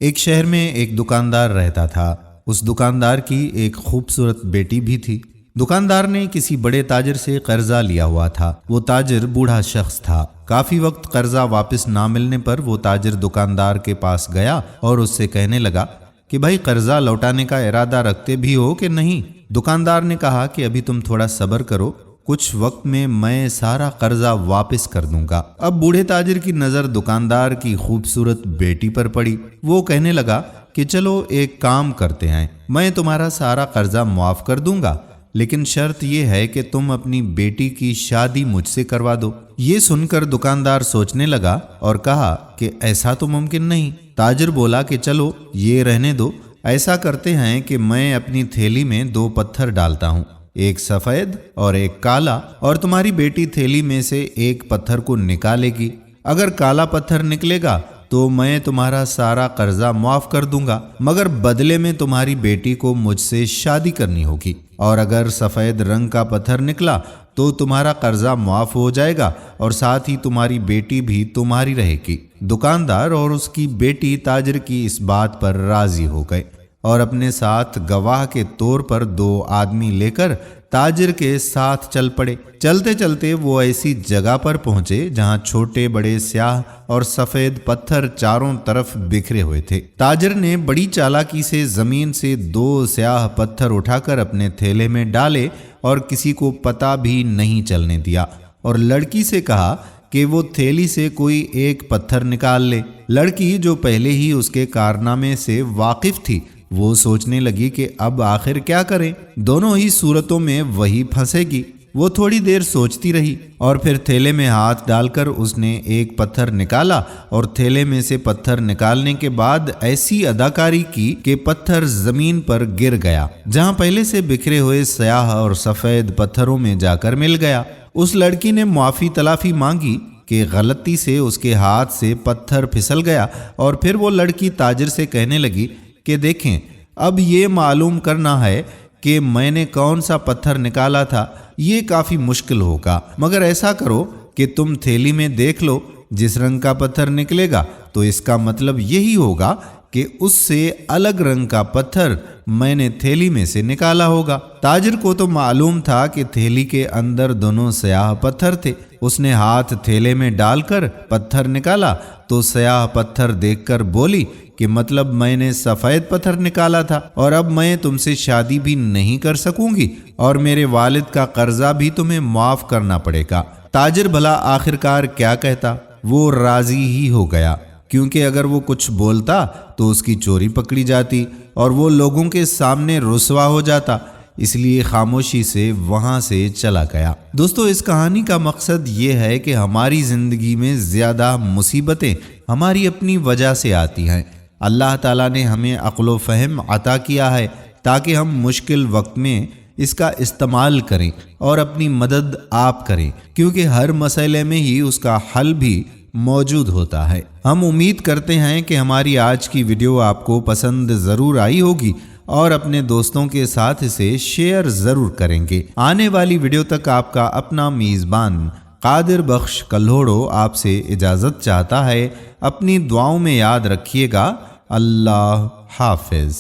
ایک شہر میں ایک دکاندار رہتا تھا۔ اس دکاندار کی ایک خوبصورت بیٹی بھی تھی۔ دکاندار نے کسی بڑے تاجر سے قرضہ لیا ہوا تھا۔ وہ تاجر بوڑھا شخص تھا۔ کافی وقت قرضہ واپس نہ ملنے پر وہ تاجر دکاندار کے پاس گیا اور اس سے کہنے لگا کہ بھائی قرضہ لوٹانے کا ارادہ رکھتے بھی ہو کہ نہیں؟ دکاندار نے کہا کہ ابھی تم تھوڑا صبر کرو، کچھ وقت میں سارا قرضہ واپس کر دوں گا۔ اب بوڑھے تاجر کی نظر دکاندار کی خوبصورت بیٹی پر پڑی۔ وہ کہنے لگا کہ چلو ایک کام کرتے ہیں، میں تمہارا سارا قرضہ معاف کر دوں گا، لیکن شرط یہ ہے کہ تم اپنی بیٹی کی شادی مجھ سے کروا دو۔ یہ سن کر دکاندار سوچنے لگا اور کہا کہ ایسا تو ممکن نہیں۔ تاجر بولا کہ چلو یہ رہنے دو، ایسا کرتے ہیں کہ میں اپنی تھیلی میں 2 پتھر ڈالتا ہوں، ایک سفید اور ایک کالا، اور تمہاری بیٹی تھیلی میں سے ایک پتھر کو نکالے گی۔ اگر کالا پتھر نکلے گا تو میں تمہارا سارا قرضہ معاف کر دوں گا، مگر بدلے میں تمہاری بیٹی کو مجھ سے شادی کرنی ہوگی، اور اگر سفید رنگ کا پتھر نکلا تو تمہارا قرضہ معاف ہو جائے گا اور ساتھ ہی تمہاری بیٹی بھی تمہاری رہے گی۔ دکاندار اور اس کی بیٹی تاجر کی اس بات پر راضی ہو گئے اور اپنے ساتھ گواہ کے طور پر 2 آدمی لے کر تاجر کے ساتھ چل پڑے۔ چلتے چلتے وہ ایسی جگہ پر پہنچے جہاں چھوٹے بڑے سیاہ اور سفید پتھر چاروں طرف بکھرے ہوئے تھے۔ تاجر نے بڑی چالاکی سے زمین سے 2 سیاہ پتھر اٹھا کر اپنے تھیلے میں ڈالے اور کسی کو پتہ بھی نہیں چلنے دیا، اور لڑکی سے کہا کہ وہ تھیلی سے کوئی ایک پتھر نکال لے۔ لڑکی جو پہلے ہی اس کے کارنامے سے واقف تھی، وہ سوچنے لگی کہ اب آخر کیا کریں، دونوں ہی صورتوں میں وہی پھنسے گی۔ وہ تھوڑی دیر سوچتی رہی اور پھر تھیلے میں ہاتھ ڈال کر اس نے ایک پتھر نکالا، اور تھیلے میں سے پتھر نکالنے کے بعد ایسی اداکاری کی کہ پتھر زمین پر گر گیا، جہاں پہلے سے بکھرے ہوئے سیاہ اور سفید پتھروں میں جا کر مل گیا۔ اس لڑکی نے معافی تلافی مانگی کہ غلطی سے اس کے ہاتھ سے پتھر پھسل گیا، اور پھر وہ لڑکی تاجر سے کہنے لگی کہ دیکھیں، اب یہ معلوم کرنا ہے کہ میں نے کون سا پتھر نکالا تھا، یہ کافی مشکل ہوگا، مگر ایسا کرو کہ تم تھیلی میں دیکھ لو، جس رنگ کا پتھر نکلے گا تو اس کا مطلب یہی ہوگا کہ اس سے الگ رنگ کا پتھر میں نے تھیلی میں سے نکالا ہوگا۔ تاجر کو تو معلوم تھا کہ تھیلی کے اندر دونوں سیاہ پتھر تھے۔ اس نے ہاتھ تھیلے میں ڈال کر پتھر نکالا تو سیاہ پتھر دیکھ کر بولی کہ مطلب میں نے سفید پتھر نکالا تھا، اور اب میں تم سے شادی بھی نہیں کر سکوں گی، اور میرے والد کا قرضہ بھی تمہیں معاف کرنا پڑے گا۔ تاجر بھلا آخرکار کیا کہتا؟ وہ راضی ہی ہو گیا، کیونکہ اگر وہ کچھ بولتا تو اس کی چوری پکڑی جاتی اور وہ لوگوں کے سامنے رسوا ہو جاتا، اس لیے خاموشی سے وہاں سے چلا گیا۔ دوستو، اس کہانی کا مقصد یہ ہے کہ ہماری زندگی میں زیادہ مصیبتیں ہماری اپنی وجہ سے آتی ہیں۔ اللہ تعالیٰ نے ہمیں عقل و فہم عطا کیا ہے تاکہ ہم مشکل وقت میں اس کا استعمال کریں اور اپنی مدد آپ کریں، کیونکہ ہر مسئلے میں ہی اس کا حل بھی موجود ہوتا ہے۔ ہم امید کرتے ہیں کہ ہماری آج کی ویڈیو آپ کو پسند ضرور آئی ہوگی اور اپنے دوستوں کے ساتھ اسے شیئر ضرور کریں گے۔ آنے والی ویڈیو تک آپ کا اپنا میزبان قادر بخش کلہوڑو آپ سے اجازت چاہتا ہے۔ اپنی دعاؤں میں یاد رکھیے گا۔ اللہ حافظ۔